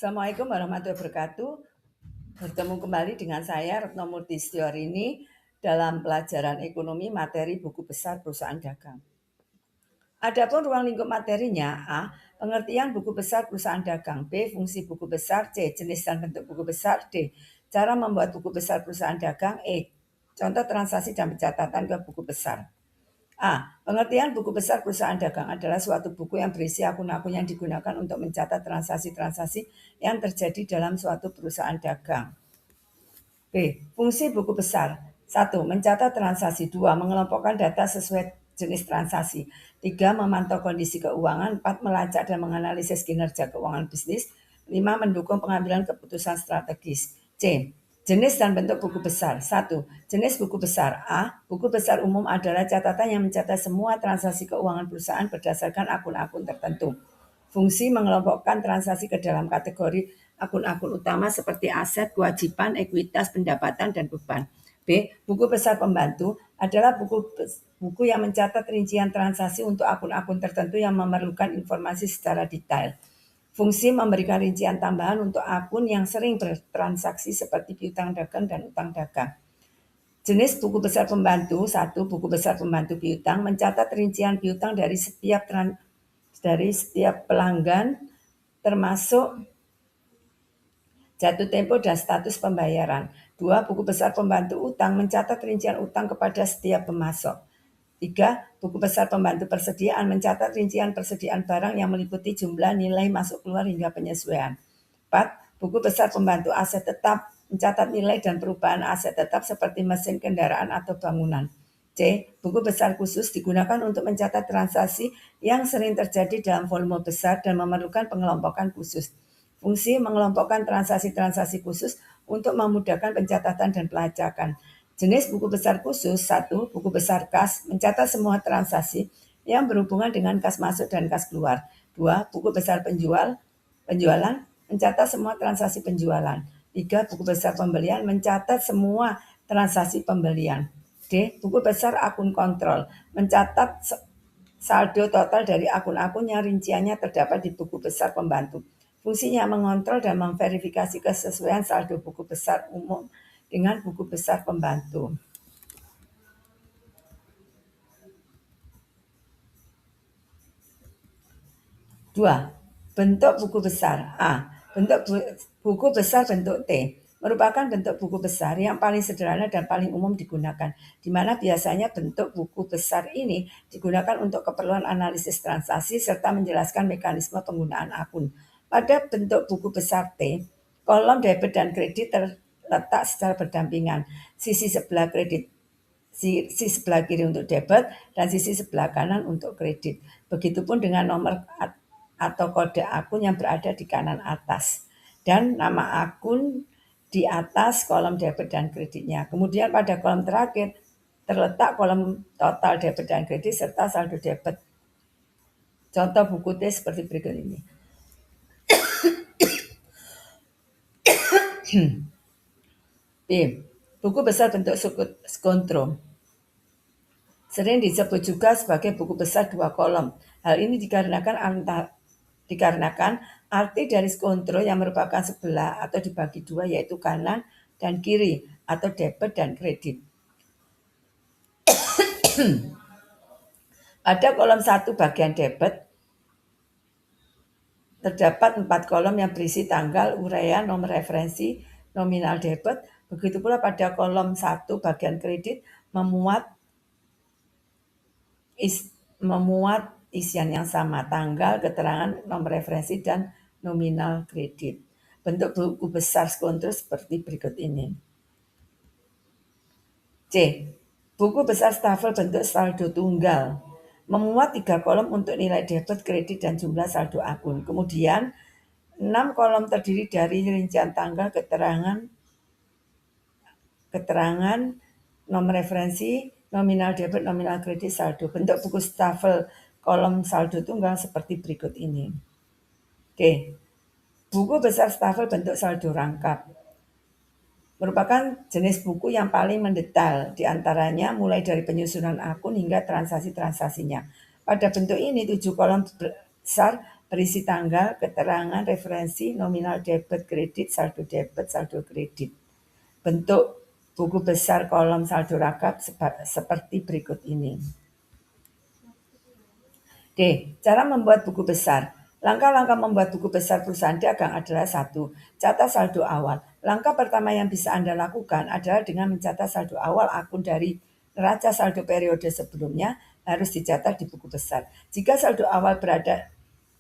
Assalamualaikum warahmatullahi wabarakatuh. Bertemu kembali dengan saya Retno Murtistyo hari ini dalam pelajaran ekonomi materi buku besar perusahaan dagang. Adapun ruang lingkup materinya: A. Pengertian buku besar perusahaan dagang. B. Fungsi buku besar. C. Jenis dan bentuk buku besar. D. Cara membuat buku besar perusahaan dagang. E. Contoh transaksi dan pencatatan ke buku besar. A. Pengertian buku besar perusahaan dagang adalah suatu buku yang berisi akun-akun yang digunakan untuk mencatat transaksi-transaksi yang terjadi dalam suatu perusahaan dagang. B. Fungsi buku besar: 1. Mencatat transaksi. 2. Mengelompokkan data sesuai jenis transaksi. 3. Memantau kondisi keuangan. 4. Melacak dan menganalisis kinerja keuangan bisnis. 5. Mendukung pengambilan keputusan strategis. C. Jenis dan bentuk buku besar. 1. Jenis buku besar. A. Buku besar umum adalah catatan yang mencatat semua transaksi keuangan perusahaan berdasarkan akun-akun tertentu. Fungsi mengelompokkan transaksi ke dalam kategori akun-akun utama seperti aset, kewajiban, ekuitas, pendapatan, dan beban. B. Buku besar pembantu adalah buku yang mencatat rincian transaksi untuk akun-akun tertentu yang memerlukan informasi secara detail. Fungsi memberikan rincian tambahan untuk akun yang sering bertransaksi seperti piutang dagang dan utang dagang. Jenis buku besar pembantu. 1. Buku besar pembantu piutang mencatat rincian piutang dari setiap pelanggan termasuk jatuh tempo dan status pembayaran. 2. Buku besar pembantu utang mencatat rincian utang kepada setiap pemasok. 3. Buku besar pembantu persediaan mencatat rincian persediaan barang yang meliputi jumlah, nilai masuk keluar hingga penyesuaian. 4. Buku besar pembantu aset tetap mencatat nilai dan perubahan aset tetap seperti mesin, kendaraan, atau bangunan. C. Buku besar khusus digunakan untuk mencatat transaksi yang sering terjadi dalam volume besar dan memerlukan pengelompokan khusus. Fungsi mengelompokkan transaksi-transaksi khusus untuk memudahkan pencatatan dan pelacakan. Jenis buku besar khusus. 1. Buku besar kas mencatat semua transaksi yang berhubungan dengan kas masuk dan kas keluar. 2. Buku besar penjualan mencatat semua transaksi penjualan. 3. Buku besar pembelian mencatat semua transaksi pembelian. D. Buku besar akun kontrol mencatat saldo total dari akun-akun yang rinciannya terdapat di buku besar pembantu. Fungsinya mengontrol dan memverifikasi kesesuaian saldo buku besar umum dengan buku besar pembantu. 2. Bentuk buku besar. A. Bentuk buku besar bentuk T merupakan bentuk buku besar yang paling sederhana dan paling umum digunakan, di mana biasanya bentuk buku besar ini digunakan untuk keperluan analisis transaksi serta menjelaskan mekanisme penggunaan akun. Pada bentuk buku besar T, kolom debit dan kredit terletak secara berdampingan. Sisi sebelah kiri untuk debit dan sisi sebelah kanan untuk kredit. Begitupun dengan nomor atau kode akun yang berada di kanan atas dan nama akun di atas kolom debit dan kreditnya. Kemudian pada kolom terakhir terletak kolom total debit dan kredit serta saldo debit. Contoh buku T seperti berikut ini. B. Buku besar bentuk skontro sering disebut juga sebagai buku besar dua kolom. Hal ini dikarenakan arti dari skontro yang merupakan sebelah atau dibagi dua, yaitu kanan dan kiri atau debit dan kredit. Pada kolom 1 bagian debit terdapat 4 kolom yang berisi tanggal, uraian, nomor referensi, nominal debit. Begitu pula pada kolom 1 bagian kredit memuat isian yang sama, tanggal, keterangan, nomor referensi, dan nominal kredit. Bentuk buku besar skontro seperti berikut ini. C. Buku besar stafel bentuk saldo tunggal memuat 3 kolom untuk nilai debit, kredit, dan jumlah saldo akun. Kemudian 6 kolom terdiri dari rincian tanggal, keterangan, nomor referensi, nominal debit, nominal kredit, saldo. Bentuk buku stafel kolom saldo tunggal seperti berikut ini. D. Buku besar stafel bentuk saldo rangkap merupakan jenis buku yang paling mendetail, diantaranya mulai dari penyusunan akun hingga transaksi-transaksinya. Pada bentuk ini 7 kolom besar berisi tanggal, keterangan, referensi, nominal debit, kredit, saldo kredit. Bentuk buku besar kolom saldo rakab seperti berikut ini. D. Cara membuat buku besar. Langkah-langkah membuat buku besar perusahaan dagang adalah 1. Catat saldo awal. Langkah pertama yang bisa Anda lakukan adalah dengan mencatat saldo awal akun dari neraca saldo periode sebelumnya harus dicatat di buku besar. Jika saldo awal berada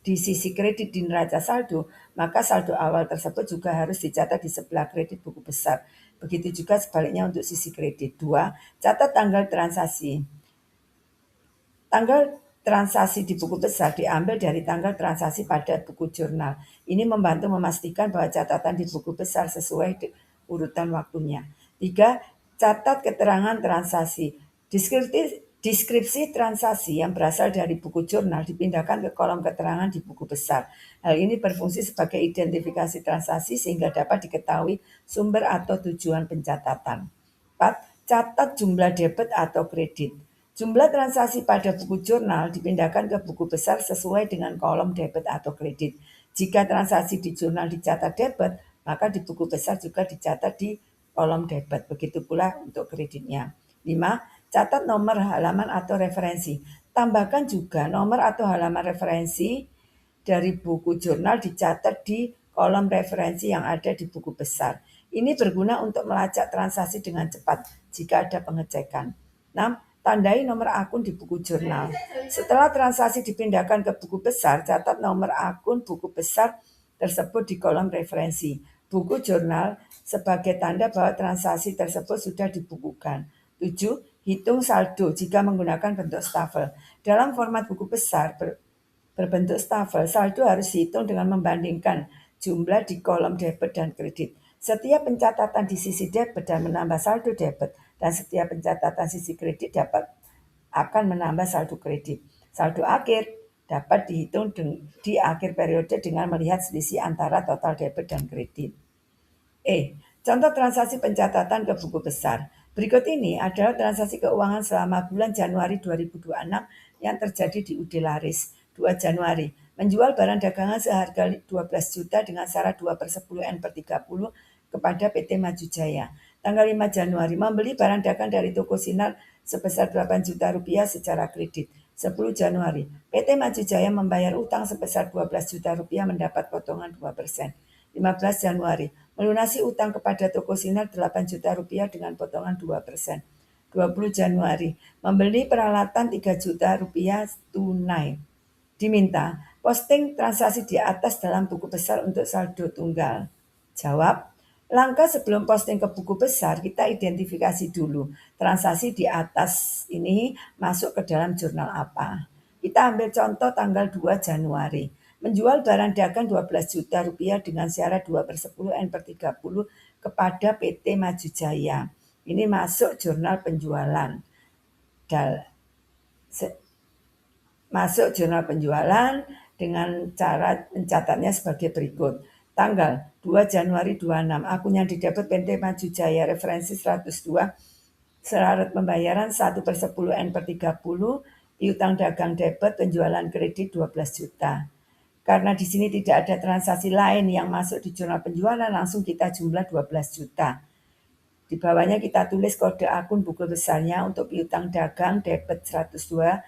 di sisi kredit di neraca saldo, maka saldo awal tersebut juga harus dicatat di sebelah kredit buku besar. Begitu juga sebaliknya untuk sisi kredit. 2. Catat tanggal transaksi. Tanggal transaksi di buku besar diambil dari tanggal transaksi pada buku jurnal. Ini membantu memastikan bahwa catatan di buku besar sesuai urutan waktunya. 3. Catat keterangan transaksi. Deskripsi transaksi yang berasal dari buku jurnal dipindahkan ke kolom keterangan di buku besar. Hal ini berfungsi sebagai identifikasi transaksi sehingga dapat diketahui sumber atau tujuan pencatatan. 4. Catat jumlah debit atau kredit. Jumlah transaksi pada buku jurnal dipindahkan ke buku besar sesuai dengan kolom debit atau kredit. Jika transaksi di jurnal dicatat debit, maka di buku besar juga dicatat di kolom debit. Begitu pula untuk kreditnya. 5. Catat nomor halaman atau referensi. Tambahkan juga nomor atau halaman referensi dari buku jurnal dicatat di kolom referensi yang ada di buku besar. Ini berguna untuk melacak transaksi dengan cepat jika ada pengecekan. 6. Tandai nomor akun di buku jurnal. Setelah transaksi dipindahkan ke buku besar, catat nomor akun buku besar tersebut di kolom referensi buku jurnal sebagai tanda bahwa transaksi tersebut sudah dibukukan. 7. Hitung saldo jika menggunakan bentuk stafel. Dalam format buku besar berbentuk stafel, saldo harus dihitung dengan membandingkan jumlah di kolom debit dan kredit. Setiap pencatatan di sisi debit dan menambah saldo debit dan setiap pencatatan sisi kredit akan menambah saldo kredit. Saldo akhir dapat dihitung di akhir periode dengan melihat selisih antara total debit dan kredit. Contoh transaksi pencatatan ke buku besar. Berikut ini adalah transaksi keuangan selama bulan Januari 2026 yang terjadi di UD Laris. 2 Januari, menjual barang dagangan seharga 12 juta dengan syarat 2/10 N/30 kepada PT Maju Jaya. Tanggal 5 Januari, membeli barang dagang dari toko Sinar sebesar 8 juta rupiah secara kredit. 10 Januari, PT Maju Jaya membayar utang sebesar 12 juta rupiah mendapat potongan 2%. 15 Januari, melunasi utang kepada toko Sinar 8 juta rupiah dengan potongan 2%. 20 Januari, membeli peralatan 3 juta rupiah tunai. Diminta posting transaksi di atas dalam buku besar untuk saldo tunggal. Jawab, langkah sebelum posting ke buku besar kita identifikasi dulu transaksi di atas ini masuk ke dalam jurnal apa. Kita ambil contoh tanggal 2 Januari. Menjual barang dagang 12 juta rupiah dengan syarat 2/10 N/30 kepada PT Maju Jaya. Ini masuk jurnal penjualan. Masuk jurnal penjualan dengan cara mencatatnya sebagai berikut. Tanggal 2 Januari 26, akun yang didebit PT Maju Jaya referensi 102, syarat pembayaran 1/10 N/30, piutang dagang debit, penjualan kredit 12 juta. Karena di sini tidak ada transaksi lain yang masuk di jurnal penjualan, langsung kita jumlah 12 juta. Di bawahnya kita tulis kode akun buku besarnya untuk piutang dagang debit 102.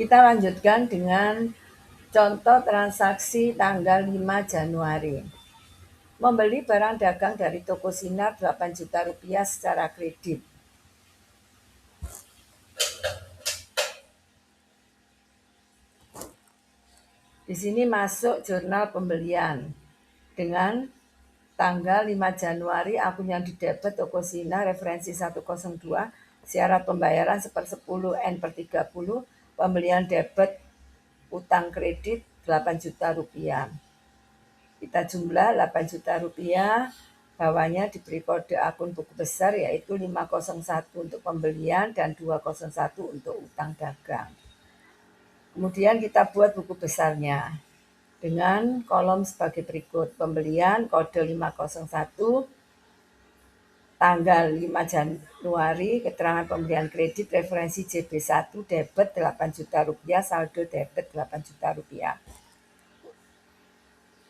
Kita lanjutkan dengan contoh transaksi tanggal 5 Januari. Membeli barang dagang dari toko Sinar 8 juta rupiah secara kredit. Di sini masuk jurnal pembelian dengan tanggal 5 Januari akun yang didebit toko Sinar referensi 102, syarat pembayaran 1/10 N/30, pembelian debit utang kredit 8 juta rupiah. Kita jumlah 8 juta rupiah, bawahnya diberi kode akun buku besar yaitu 501 untuk pembelian dan 201 untuk utang dagang. Kemudian kita buat buku besarnya dengan kolom sebagai berikut. Pembelian kode 501, tanggal 5 Januari keterangan pemberian kredit referensi JB1 debit 8 juta rupiah, saldo debit 8 juta rupiah.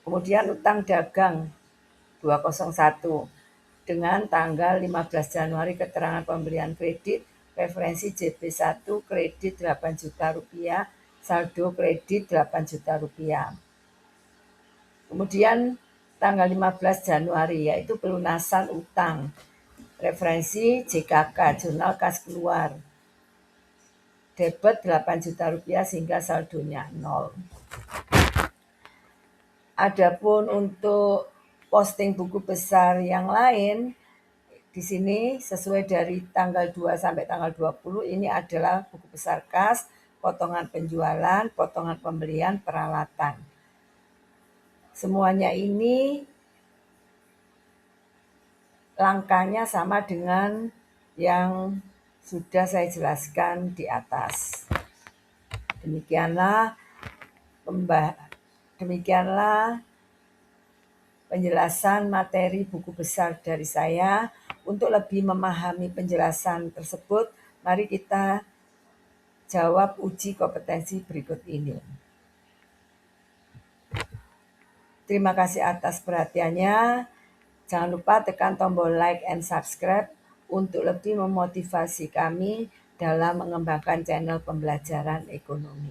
Kemudian utang dagang 201 dengan tanggal 15 Januari keterangan pemberian kredit referensi JB1 kredit 8 juta rupiah, saldo kredit 8 juta rupiah. Kemudian tanggal 15 Januari yaitu pelunasan utang referensi JKK Jurnal Kas Keluar debit 8 juta rupiah sehingga saldonya 0. Adapun untuk posting buku besar yang lain di sini sesuai dari tanggal 2 sampai tanggal 20 ini adalah buku besar kas, potongan penjualan, potongan pembelian, peralatan. Semuanya ini langkahnya sama dengan yang sudah saya jelaskan di atas. Demikianlah penjelasan materi buku besar dari saya. Untuk lebih memahami penjelasan tersebut, mari kita jawab uji kompetensi berikut ini. Terima kasih atas perhatiannya. Jangan lupa tekan tombol like and subscribe untuk lebih memotivasi kami dalam mengembangkan channel pembelajaran ekonomi.